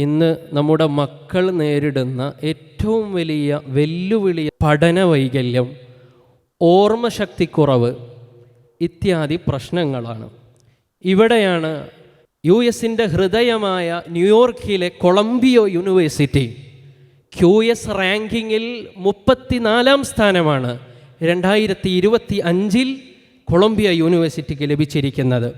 ഇന്ന് നമ്മുടെ മക്കൾ നേരിടുന്ന ഏറ്റവും വലിയ വെല്ലുവിളി പഠന വൈകല്യം, ഓർമ്മശക്തിക്കുറവ് ഇത്യാദി പ്രശ്നങ്ങളാണ്. ഇവിടെയാണ് US ഹൃദയമായ ന്യൂയോർക്കിലെ കൊളംബിയ യൂണിവേഴ്സിറ്റി QS റാങ്കിങ്ങിൽ 34 സ്ഥാനമാണ് 2025 കൊളംബിയ യൂണിവേഴ്സിറ്റിക്ക് ലഭിച്ചിരിക്കുന്നത്.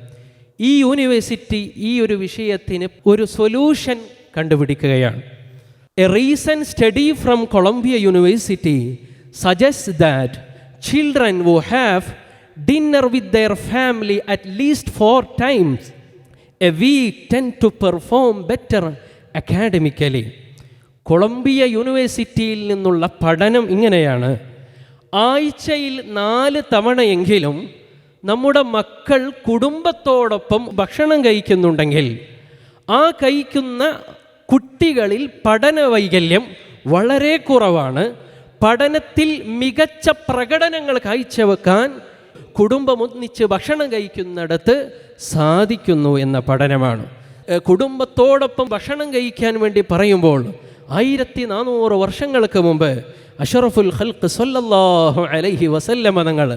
ഈ യൂണിവേഴ്സിറ്റി ഈ ഒരു വിഷയത്തിന് ഒരു solution കണ്ടുപിടിക്കുകയാണ്. A recent study from Columbia University suggests that children who have dinner with their family at least 4 times a week tend to perform better academically. Columbia യൂണിവേഴ്സിറ്റിയിൽ നിന്നുള്ള പഠനം ഇങ്ങനെയാണ്: ആഴ്ചയിൽ 4 തവണയെങ്കിലും നമ്മുടെ മക്കൾ കുടുംബത്തോടൊപ്പം ഭക്ഷണം കഴിക്കുന്നുണ്ടെങ്കിൽ ആ കഴിക്കുന്ന കുട്ടികളിൽ പഠന വൈകല്യം വളരെ കുറവാണ്. പഠനത്തിൽ മികച്ച പ്രകടനങ്ങൾ കാഴ്ചവെക്കാൻ കുടുംബം ഒന്നിച്ച് ഭക്ഷണം കഴിക്കുന്നിടത്ത് സാധിക്കുന്നു എന്ന പഠനമാണ്. കുടുംബത്തോടൊപ്പം ഭക്ഷണം കഴിക്കാൻ വേണ്ടി പറയുമ്പോൾ 1400 വർഷങ്ങൾക്ക് മുമ്പ് അഷ്റഫുൽ ഖൽഖ് സല്ലല്ലാഹു അലൈഹി വസല്ലമ തങ്ങൾ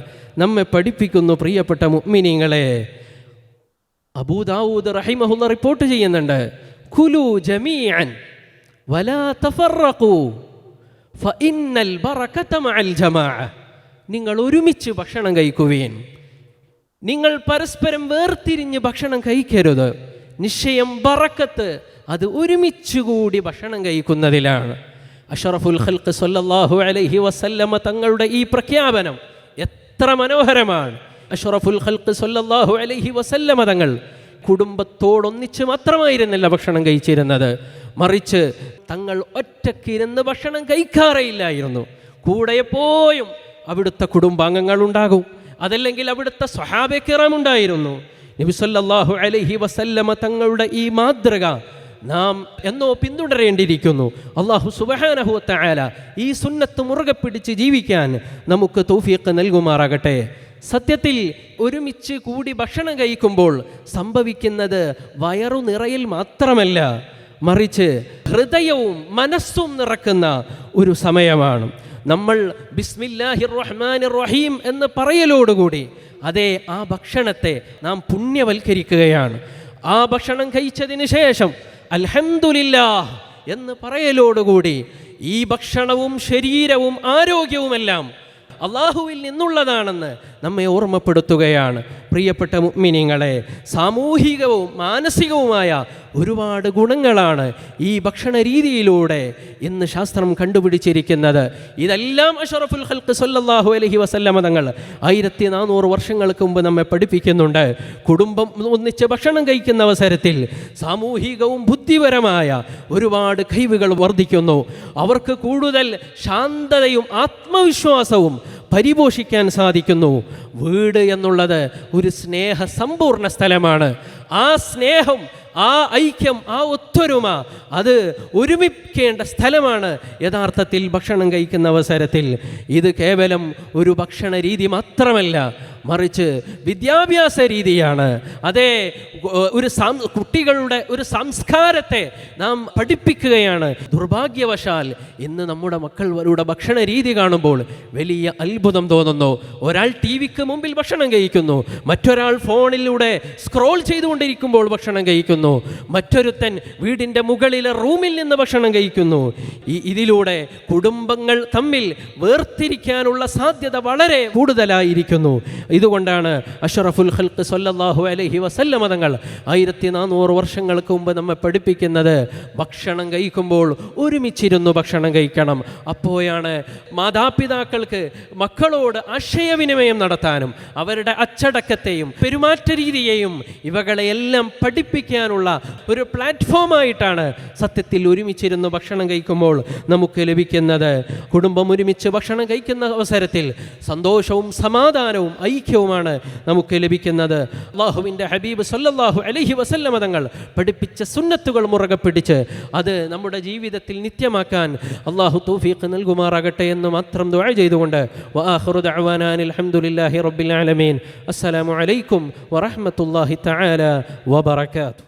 നമ്മെ പഠിപ്പിക്കുന്നു. പ്രിയപ്പെട്ട മുഅ്മിനീങ്ങളെ, അബൂ ദാവൂദ് റഹിമഹുല്ലാഹ് റിപ്പോർട്ട് ചെയ്യുന്നുണ്ട്: കുലു ജമീഅൻ വലാ തഫറഖു ഫഇന്നൽ ബറകത മഅൽ ജമാഅ. നിങ്ങൾ ഒരുമിച്ച് ഭക്ഷണം കഴിക്കുവീൻ, നിങ്ങൾ പരസ്പരം വേർതിരിഞ്ഞ് ഭക്ഷണം കഴിക്കരുത്. നിശ്ചയം ബറക്കത്ത് അത് ഒരുമിച്ചുകൂടി ഭക്ഷണം കഴിക്കുന്നതിലാണ്. അഷ്റഫുൽ ഖൽഖ് സല്ലല്ലാഹു അലൈഹി വസല്ലമ തങ്ങളുടെ ഈ പ്രഖ്യാപനം എത്ര മനോഹരമാണ്! അഷ്റഫുൽ ഖൽഖ് സല്ലല്ലാഹു അലൈഹി വസല്ലമ തങ്ങൾ കുടുംബത്തോടൊന്നിച്ച് മാത്രമായിരുന്നില്ല ഭക്ഷണം കഴിച്ചിരുന്നത്, മറിച്ച് തങ്ങൾ ഒറ്റക്കിരുന്ന് ഭക്ഷണം കഴിക്കാറേയില്ലായിരുന്നു. കൂടെ എപ്പോഴും അവിടുത്തെ കുടുംബാംഗങ്ങൾ ഉണ്ടാകും, അതല്ലെങ്കിൽ അവിടുത്തെ സ്വഹാബെ കിറാം ഉണ്ടായിരുന്നു. നബി സല്ലല്ലാഹു അലൈഹി വസല്ലമ തങ്ങളുടെ ഈ മാതൃക നാം എന്നോ പിന്തുടരേണ്ടിയിരിക്കുന്നു. അല്ലാഹു സുബ്ഹാനഹു വ തആല ഈ സുന്നത്ത് മുറുകെ പിടിച്ച് ജീവിക്കാൻ നമുക്ക് തൗഫീഖ് നൽകുമാറാകട്ടെ. സത്യത്തിൽ ഒരുമിച്ച് കൂടി ഭക്ഷണം കഴിക്കുമ്പോൾ സംഭവിക്കുന്നത് വയറു നിറയിൽ മാത്രമല്ല, മറിച്ച് ഹൃദയവും മനസ്സും നിറക്കുന്ന ഒരു സമയമാണ്. നമ്മൾ ബിസ്മില്ലാഹിർ റഹ്മാനിർ റഹീം എന്ന് പറയലോടുകൂടി ആ ഭക്ഷണത്തെ നാം പുണ്യവൽക്കരിക്കുകയാണ്. ആ ഭക്ഷണം കഴിച്ചതിന് ശേഷം അൽഹംദുലില്ലാഹ് എന്ന് പറയലോടുകൂടി ഈ ഭക്ഷണവും ശരീരവും ആരോഗ്യവുമെല്ലാം അള്ളാഹുവിൽ നിന്നുള്ളതാണെന്ന് നമ്മെ ഓർമ്മപ്പെടുത്തുകയാണ്. പ്രിയപ്പെട്ട മുഅ്മിനീങ്ങളെ, സാമൂഹികവും മാനസികവുമായ ഒരുപാട് ഗുണങ്ങളാണ് ഈ ഭക്ഷണ രീതിയിലൂടെ ഇന്ന് ശാസ്ത്രം കണ്ടുപിടിച്ചിരിക്കുന്നത്. ഇതെല്ലാം അഷ്റഫുൽ ഖൽഖ് സല്ലല്ലാഹു അലൈഹി വസല്ലമ തങ്ങൾ 1400 വർഷങ്ങൾക്ക് മുമ്പ് നമ്മെ പഠിപ്പിക്കുന്നുണ്ട്. കുടുംബം ഒന്നിച്ച് ഭക്ഷണം കഴിക്കുന്ന അവസരത്തിൽ സാമൂഹികവും ബുദ്ധിപരമായ ഒരുപാട് കഴിവുകൾ വർദ്ധിക്കുന്നു. അവർക്ക് കൂടുതൽ ശാന്തതയും ആത്മവിശ്വാസവും പരിപോഷിക്കാൻ സാധിക്കുന്നു. വീട് എന്നുള്ളത് ഒരു സ്നേഹ സമ്പൂർണ്ണ സ്ഥലമാണ്. ആ സ്നേഹം, ആ ഐക്യം, ആ ഒത്തൊരുമ അത് ഒരുമിക്കേണ്ട സ്ഥലമാണ് യഥാർത്ഥത്തിൽ ഭക്ഷണം കഴിക്കുന്ന അവസരത്തിൽ. ഇത് കേവലം ഒരു ഭക്ഷണ രീതി മാത്രമല്ല, മറിച്ച് വിദ്യാഭ്യാസ രീതിയാണ്. കുട്ടികളുടെ ഒരു സംസ്കാരത്തെ നാം പഠിപ്പിക്കുകയാണ്. ദുർഭാഗ്യവശാൽ ഇന്ന് നമ്മുടെ മക്കളുടെ ഭക്ഷണ രീതി കാണുമ്പോൾ വലിയ അത്ഭുതം തോന്നുന്നു. ഒരാൾ TV-ക്ക് മുമ്പിൽ ഭക്ഷണം കഴിക്കുന്നു, മറ്റൊരാൾ ഫോണിലൂടെ സ്ക്രോൾ ചെയ്തുകൊണ്ടിരിക്കുമ്പോൾ ഭക്ഷണം കഴിക്കുന്നു, മറ്റൊരുത്തൻ വീടിൻ്റെ മുകളിലെ റൂമിൽ നിന്ന് ഭക്ഷണം കഴിക്കുന്നു. ഇതിലൂടെ കുടുംബങ്ങൾ തമ്മിൽ വേർതിരിക്കാനുള്ള സാധ്യത വളരെ കൂടുതലായിരിക്കുന്നു. ഇതുകൊണ്ടാണ് അഷ്റഫുൽ ഖൽഖ് സല്ലല്ലാഹു അലൈഹി വസല്ലമ തങ്ങൾ 1400 വർഷങ്ങൾക്ക് മുമ്പ് നമ്മെ പഠിപ്പിക്കുന്നത് ഭക്ഷണം കഴിക്കുമ്പോൾ ഒരുമിച്ചിരുന്നു ഭക്ഷണം കഴിക്കണം. അപ്പോഴാണ് മാതാപിതാക്കൾക്ക് മക്കളോട് ആശയവിനിമയം നടത്താനും അവരുടെ അച്ചടക്കത്തെയും പെരുമാറ്റ രീതിയെയും ഇവകളെയെല്ലാം പഠിപ്പിക്കാനുള്ള ഒരു പ്ലാറ്റ്ഫോമായിട്ടാണ് സത്യത്തിൽ ഒരുമിച്ചിരുന്ന് ഭക്ഷണം കഴിക്കുമ്പോൾ നമുക്ക് ലഭിക്കുന്നത്. കുടുംബം ഒരുമിച്ച് ഭക്ഷണം കഴിക്കുന്ന അവസരത്തിൽ സന്തോഷവും സമാധാനവും ഐക്യവുമാണ് നമുക്ക് ലഭിക്കുന്നത്. അല്ലാഹുവിൻ്റെ ഹബീബ് സല്ലല്ലാഹു അലൈഹി വസല്ലമ തങ്ങൾ പഠിപ്പിച്ച സുന്നത്തുകൾ മുറുകെ പിടിച്ച് അത് നമ്മുടെ ജീവിതത്തിൽ നിത്യമാക്കാൻ അല്ലാഹു തൗഫീഖ് നൽകുമാറാകട്ടെ എന്ന് മാത്രം ദുആ ചെയ്തുകൊണ്ട് വആഖിറു ദഅവാനാ അൽഹംദുലില്ലാഹി റബ്ബിൽ ആലമീൻ. അസ്സലാമു അലൈക്കും വറഹ്മത്തുള്ളാഹി തആല വബറകാതുഹു.